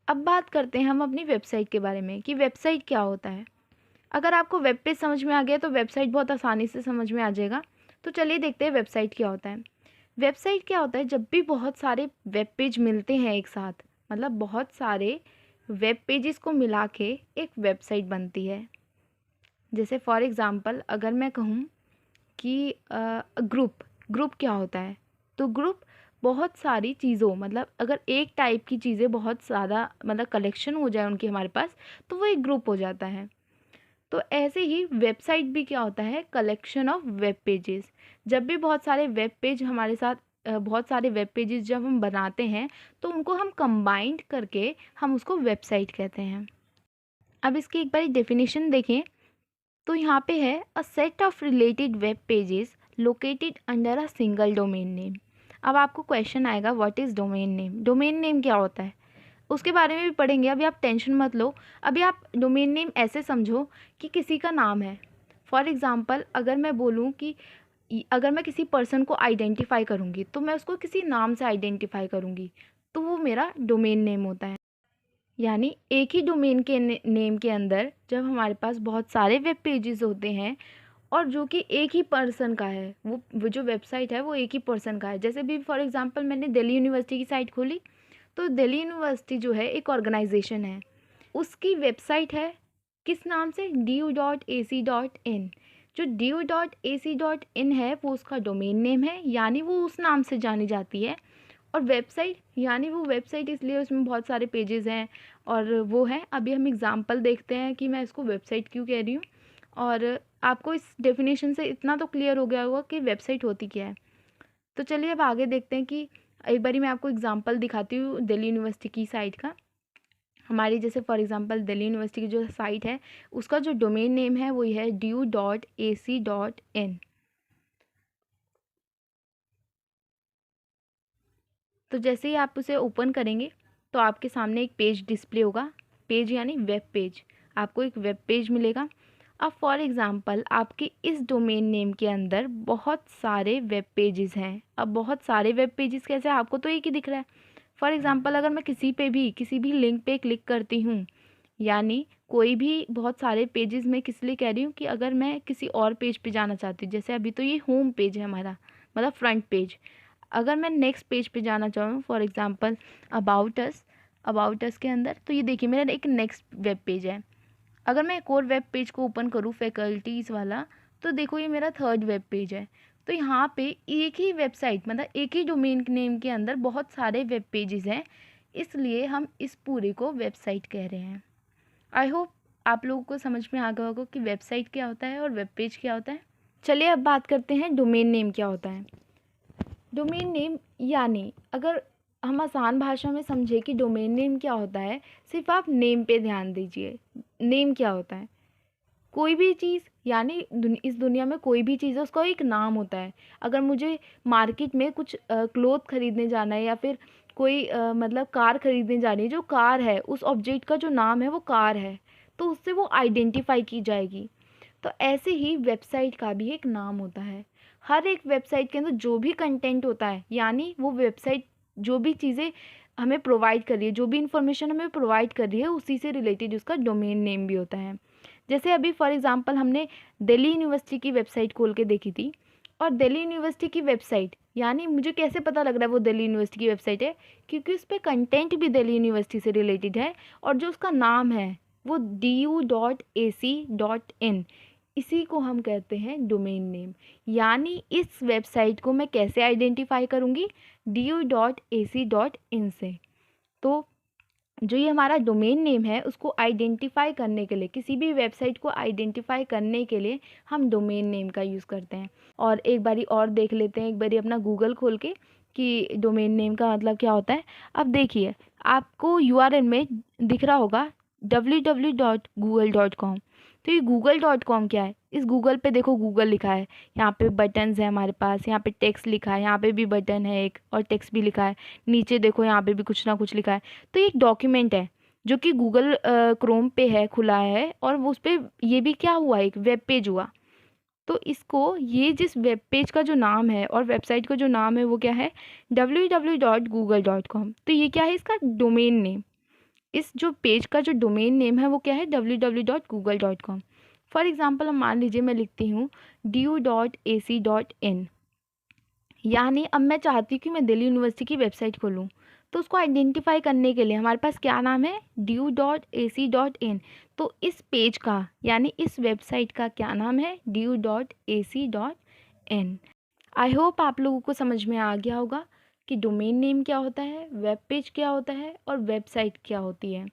अब बात करते हैं हम अपनी वेबसाइट के बारे में कि वेबसाइट क्या होता है। अगर आपको वेब पेज समझ में आ गया तो वेबसाइट बहुत आसानी से समझ में आ जाएगा। तो चलिए देखते हैं वेबसाइट क्या होता है। वेबसाइट क्या होता है, जब भी बहुत सारे वेब पेज मिलते हैं एक साथ, मतलब बहुत सारे वेब पेजेस को मिला के एक वेबसाइट बनती है। जैसे फॉर एग्ज़ाम्पल अगर मैं कहूँ कि ग्रुप ग्रुप क्या होता है, तो ग्रुप बहुत सारी चीज़ों, मतलब अगर एक टाइप की चीज़ें बहुत ज़्यादा मतलब कलेक्शन हो जाए उनकी हमारे पास, तो वो एक ग्रुप हो जाता है। तो ऐसे ही वेबसाइट भी क्या होता है, कलेक्शन ऑफ वेब पेजेस। जब भी बहुत सारे वेब पेज हमारे साथ बहुत सारे वेब पेजेस जब हम बनाते हैं तो उनको हम कंबाइंड करके हम उसको वेबसाइट कहते हैं। अब इसकी एक बार डेफिनेशन देखें तो यहाँ पे है a set of related web pages located under a single domain name. अब आपको क्वेश्चन आएगा what is domain name, domain name क्या होता है, उसके बारे में भी पढ़ेंगे। अभी आप टेंशन मत लो। अभी आप डोमेन नेम ऐसे समझो कि किसी का नाम है। फॉर एग्ज़ाम्पल अगर मैं बोलूँ कि अगर मैं किसी पर्सन को आइडेंटिफाई करूँगी तो मैं उसको किसी नाम से आइडेंटिफाई करूँगी, तो वो मेरा डोमेन नेम होता है। यानी एक ही डोमेन के नेम के अंदर जब हमारे पास बहुत सारे वेब पेजेस होते हैं और जो कि एक ही पर्सन का है, वो जो वेबसाइट है वो एक ही पर्सन का है। जैसे भी फॉर एग्ज़ाम्पल मैंने दिल्ली यूनिवर्सिटी की साइट खोली, तो दिल्ली यूनिवर्सिटी जो है एक ऑर्गेनाइजेशन है, उसकी वेबसाइट है किस नाम से, du.ac.in। जो du.ac.in है वो उसका डोमेन नेम है, यानी वो उस नाम से जानी जाती है। और वेबसाइट यानी वो वेबसाइट इसलिए उसमें बहुत सारे पेजेस हैं और वो है। अभी हम एग्जांपल देखते हैं कि मैं इसको वेबसाइट क्यों कह रही हूँ। और आपको इस डेफिनेशन से इतना तो क्लियर हो गया होगा कि वेबसाइट होती क्या है। तो चलिए अब आगे देखते हैं कि एक बारी मैं आपको एग्जांपल दिखाती हूँ दिल्ली यूनिवर्सिटी की साइट का। हमारी जैसे फॉर एग्जांपल दिल्ली यूनिवर्सिटी की जो साइट है उसका जो डोमेन नेम है वो है du.ac.in। तो जैसे ही आप उसे ओपन करेंगे तो आपके सामने एक पेज डिस्प्ले होगा। पेज यानी वेब पेज, आपको एक वेब पेज मिलेगा। अब फॉर एग्ज़ाम्पल आपके इस डोमेन नेम के अंदर बहुत सारे वेब पेजेस हैं। अब बहुत सारे वेब पेजेस कैसे, आपको तो एक ही दिख रहा है। फॉर एग्ज़ाम्पल अगर मैं किसी भी लिंक पे क्लिक करती हूँ, यानी कोई भी बहुत सारे पेजेस मैं किस लिए कह रही हूँ कि अगर मैं किसी और पेज पे जाना चाहती हूँ, जैसे अभी तो ये होम पेज है हमारा, मतलब फ्रंट पेज। अगर मैं नेक्स्ट पेज पे जाना चाहूँ फॉर एग्ज़ाम्पल अबाउट अस के अंदर, तो ये देखिए मेरा एक नेक्स्ट वेब पेज है। अगर मैं एक और वेब पेज को ओपन करूँ फैकल्टीज़ वाला, तो देखो ये मेरा थर्ड वेब पेज है। तो यहाँ पे एक ही वेबसाइट, मतलब एक ही डोमेन नेम के अंदर बहुत सारे वेब पेजेस हैं, इसलिए हम इस पूरे को वेबसाइट कह रहे हैं। आई होप आप लोगों को समझ में आ गया होगा कि वेबसाइट क्या होता है और वेब पेज क्या होता है। चलिए अब बात करते हैं डोमेन नेम क्या होता है। डोमेन नेम यानी अगर हम आसान भाषा में समझे कि डोमेन नेम क्या होता है, सिर्फ आप नेम पे ध्यान दीजिए। नेम क्या होता है, कोई भी चीज़, यानी इस दुनिया में कोई भी चीज़ है उसका एक नाम होता है। अगर मुझे मार्केट में कुछ क्लोथ खरीदने जाना है या फिर कोई मतलब कार खरीदने जानी है, जो कार है उस ऑब्जेक्ट का जो नाम है वो कार है, तो उससे वो आइडेंटिफाई की जाएगी। तो ऐसे ही वेबसाइट का भी एक नाम होता है। हर एक वेबसाइट के अंदर जो भी कंटेंट होता है, यानी वो वेबसाइट जो भी चीज़ें हमें प्रोवाइड कर रही है, जो भी इंफॉर्मेशन हमें प्रोवाइड कर रही है, उसी से रिलेटेड उसका डोमेन नेम भी होता है। जैसे अभी फॉर एग्जांपल हमने दिल्ली यूनिवर्सिटी की वेबसाइट खोल के देखी थी, और दिल्ली यूनिवर्सिटी की वेबसाइट, यानी मुझे कैसे पता लग रहा है वो दिल्ली यूनिवर्सिटी की वेबसाइट है, क्योंकि उस पर कंटेंट भी दिल्ली यूनिवर्सिटी से रिलेटेड है और जो उसका नाम है वो du.ac.in, इसी को हम कहते हैं डोमेन नेम। यानी इस वेबसाइट को मैं कैसे आइडेंटिफाई करूँगी, du.ac.in से। तो जो ये हमारा डोमेन नेम है उसको आइडेंटिफाई करने के लिए, किसी भी वेबसाइट को आइडेंटिफाई करने के लिए हम डोमेन नेम का यूज़ करते हैं। और एक बारी और देख लेते हैं, एक बारी अपना गूगल खोल के कि डोमेन नेम का मतलब क्या होता है। अब देखिए आपको यूआरएल में दिख रहा होगा www.google.com। तो ये google.com क्या है, इस गूगल पे देखो गूगल लिखा है, यहाँ पे बटन्स है हमारे पास, यहाँ पे टेक्स्ट लिखा है, यहाँ पे भी बटन है एक और टेक्स्ट भी लिखा है, नीचे देखो यहाँ पे भी कुछ ना कुछ लिखा है। तो ये एक डॉक्यूमेंट है जो कि गूगल क्रोम पे है, खुला है, और वो उस पर ये भी क्या हुआ, एक वेब पेज हुआ। तो इसको, ये जिस वेब पेज का जो नाम है और वेबसाइट का जो नाम है वो क्या है, www.google.com। तो ये क्या है, इसका डोमेन नेम। इस जो पेज का जो डोमेन नेम है वो क्या है, www.google.com। फॉर एग्ज़ाम्पल अब मान लीजिए मैं लिखती हूँ du.ac.in, यानी अब मैं चाहती हूँ कि मैं दिल्ली यूनिवर्सिटी की वेबसाइट खोलूँ। तो उसको आइडेंटिफाई करने के लिए हमारे पास क्या नाम है, du.ac.in। तो इस पेज का यानी इस वेबसाइट का क्या नाम है, du.ac.in। आई होप आप लोगों को समझ में आ गया होगा कि डोमेन नेम क्या होता है, वेब पेज क्या होता है और वेबसाइट क्या होती है।